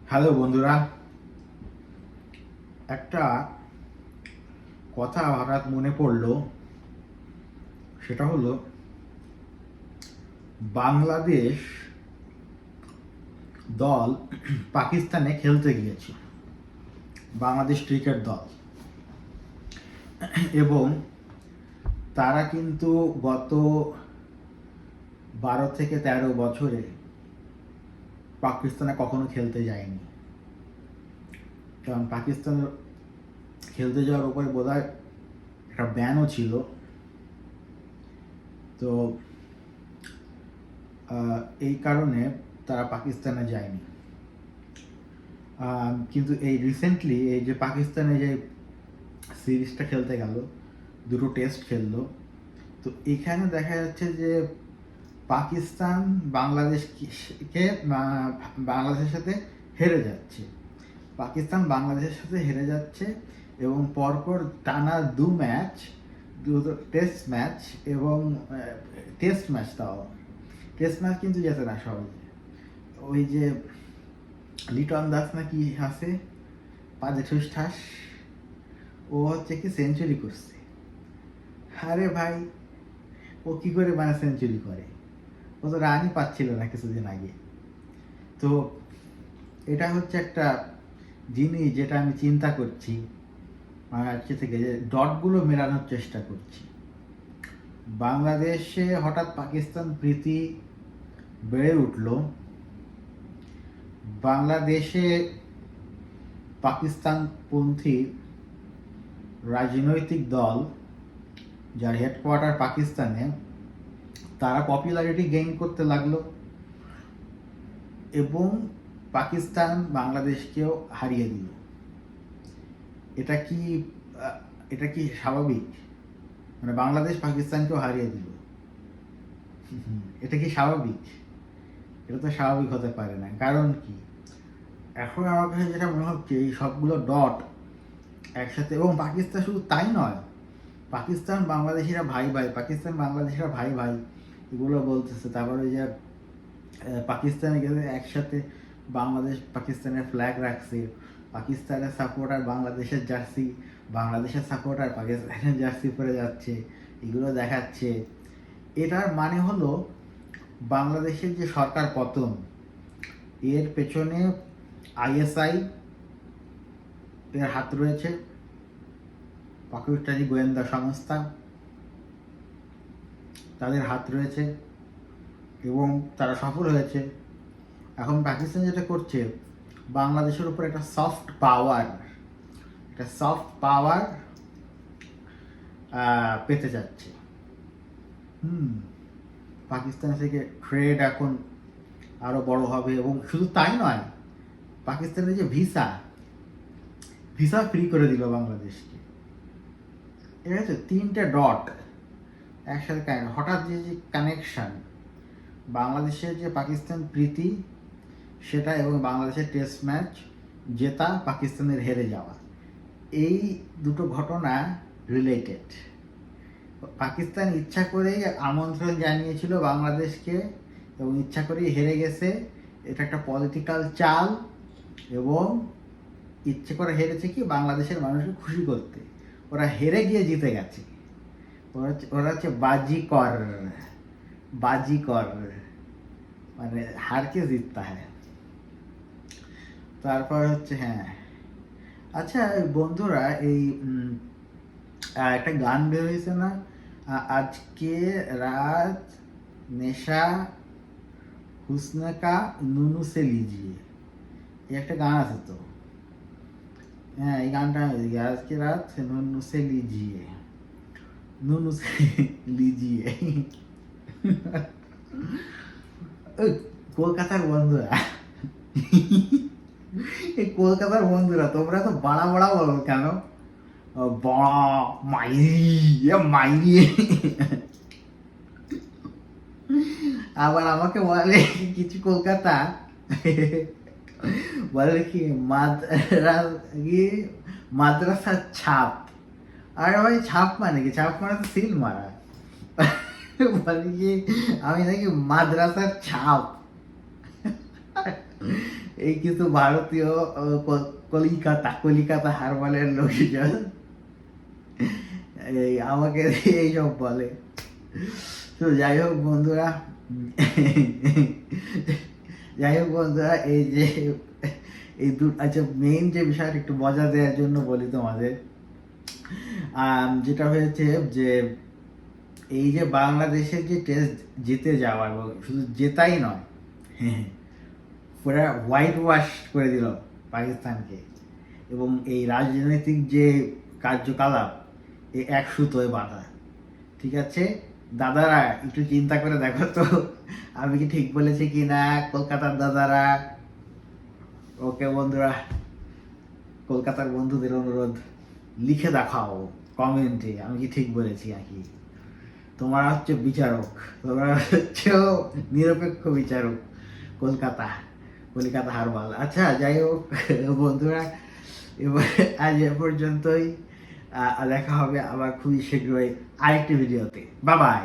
Hello বন্ধুরা, একটা কথা হঠাৎ মনে পড়লো। সেটা হলো বাংলাদেশ দল পাকিস্তানে খেলতে গিয়েছে, বাংলাদেশ ক্রিকেট দল। এবং তারা কিন্তু গত 12 থেকে 13 বছরে পাকিস্তানে কখনো খেলতে যায়নি। কারণ পাকিস্তানের খেলতে যাওয়ার উপরে বোধহয় একটা ব্যানও ছিল। তো এই কারণে তারা পাকিস্তানে যায়নি। কিন্তু এই রিসেন্টলি এই যে পাকিস্তানে যে সিরিজটা খেলতে গেল, দুটো টেস্ট খেললো, তো এখানে দেখা যাচ্ছে যে পাকিস্তান বাংলাদেশের সাথে হেরে যাচ্ছে। এবং পরপর টানা দুটো টেস্ট ম্যাচ, এবং টেস্ট ম্যাচ কিন্তু জেতে না সহজে। ওই যে লিটন দাস না কি আছে, পাঁচে ঠুস ঠাস, ও হচ্ছে কি সেঞ্চুরি করছে। আরে ভাই, ও কি করে সেঞ্চুরি করে? ও তো রানই পাচ্ছিল না কিছুদিন আগে। তো এটা হচ্ছে একটা জিনিস যেটা আমি চিন্তা করছি, আজকে থেকে যে ডটগুলো মেলানোর চেষ্টা করছি। বাংলাদেশে হঠাৎ পাকিস্তান প্রীতি বেড়ে উঠল। বাংলাদেশে পাকিস্তানপন্থী রাজনৈতিক দল যার হেডকোয়ার্টার পাকিস্তানে, তারা পপুলারিটি গেইন করতে লাগলো এবং পাকিস্তান বাংলাদেশকেও হারিয়ে দিল। এটা কি স্বাভাবিক? বাংলাদেশ পাকিস্তানকেও হারিয়ে দিল, এটা কি স্বাভাবিক? এটা তো স্বাভাবিক হতে পারে না। কারণ কি, এখন আমার কাছে যেটা মনে হচ্ছে, এই সবগুলো ডট একসাথে, এবং পাকিস্তান শুধু তাই নয়, পাকিস্তান বাংলাদেশিরা ভাই ভাই এগুলো বলতেছে। তারপরে যে পাকিস্তানে গেলে একসাথে বাংলাদেশ পাকিস্তানের ফ্ল্যাগ রাখছে, পাকিস্তানের সাপোর্টার বাংলাদেশের সাপোর্টার পাকিস্তানের জার্সি পরে যাচ্ছে, এগুলো দেখাচ্ছে। এটার মানে হলো বাংলাদেশের যে সরকার পতন, এর পেছনে ISI এর হাত রয়েছে, পাকিস্তানি গোয়েন্দা সংস্থা, তাদের হাত রয়েছে এবং তারা সফল হয়েছে। এখন পাকিস্তান যেটা করছে, বাংলাদেশের উপর একটা সফট পাওয়ার পেতে যাচ্ছে। পাকিস্তান থেকে ট্রেড এখন আরো বড় হবে। এবং শুধু তাই নয়, পাকিস্তানের যে ভিসা ফ্রি করে দিল বাংলাদেশকে। ঠিক আছে, 3টে ডট একসাথে হঠাৎ যে কানেকশন, বাংলাদেশের যে পাকিস্তান প্রীতি সেটা, এবং বাংলাদেশের টেস্ট ম্যাচ জেতা, পাকিস্তানের হেরে যাওয়া, এই দুটো ঘটনা রিলেটেড। পাকিস্তান ইচ্ছা করেই আমন্ত্রণ জানিয়েছিল বাংলাদেশকে এবং ইচ্ছা করেই হেরে গেছে। এটা একটা পলিটিক্যাল চাল, এবং ইচ্ছে করে হেরেছে কি বাংলাদেশের মানুষকে খুশি করতে। ওরা হেরে গিয়ে জিতে গেছে। ওরা হচ্ছে বাজিকর, মানে হারকে জিততা হ্যাঁ। তারপর হচ্ছে হ্যাঁ, আচ্ছা বন্ধুরা, এই একটা গান বের হয়েছে না, আজকে রাত নেশা হুসনে কা নুনু সে লিজিয়ে, এই একটা গান আছে তো। হ্যাঁ, এই গানটা আজকে রাত নুনু সে লিজিয়ে। কলকাতার বন্ধুরা, এই কলকাতার বন্ধুরা, তোমরা তো বাড়া বলো কেন? বড়া মাইরি আবার আমাকে বলে কিছু কলকাতা, বলে কি মাদ্রাসার ছাপ। আরে ভাই, ছাপ মানে কি? ছাপ মানে তো সিল মারা। বলে কি আমি নাকি মাদ্রাসার ছাপ। এই কিছু ভারতীয় কলিকাতা হারবালের লোকজন এই আমাকে এইসব বলে। তো যাই হোক বন্ধুরা, এই যে আচ্ছা, মেইন যে বিষয়টা একটু মজা দেওয়ার জন্য বলি তোমাদের, যেটা হয়েছে যে এই যে বাংলাদেশের যে টেস্ট জিতে যাওয়া, এবং শুধু জেতাই নয়, পুরা হোয়াইট ওয়াশ করে দিল পাকিস্তানকে, এবং এই রাজনৈতিক যে কার্যকলাপ এই এক সুতোয় বাঁধা। ঠিক আছে দাদারা, একটু চিন্তা করে দেখো তো আমি কি ঠিক বলেছি কি না, কলকাতার দাদারা। ওকে বন্ধুরা, কলকাতার বন্ধুদের অনুরোধ, লিখে দেখাও কমেন্টে আমি কি ঠিক বলেছি নাকি। তোমরা হচ্ছে বিচারক, তোমরা হচ্ছে নিরপেক্ষ বিচারক, কলকাতা হারবাল। আচ্ছা যাই হোক বন্ধুরা, এবার আজ এ পর্যন্তই। দেখা হবে আবার খুবই শীঘ্রই আরেকটি ভিডিওতে। Bye bye.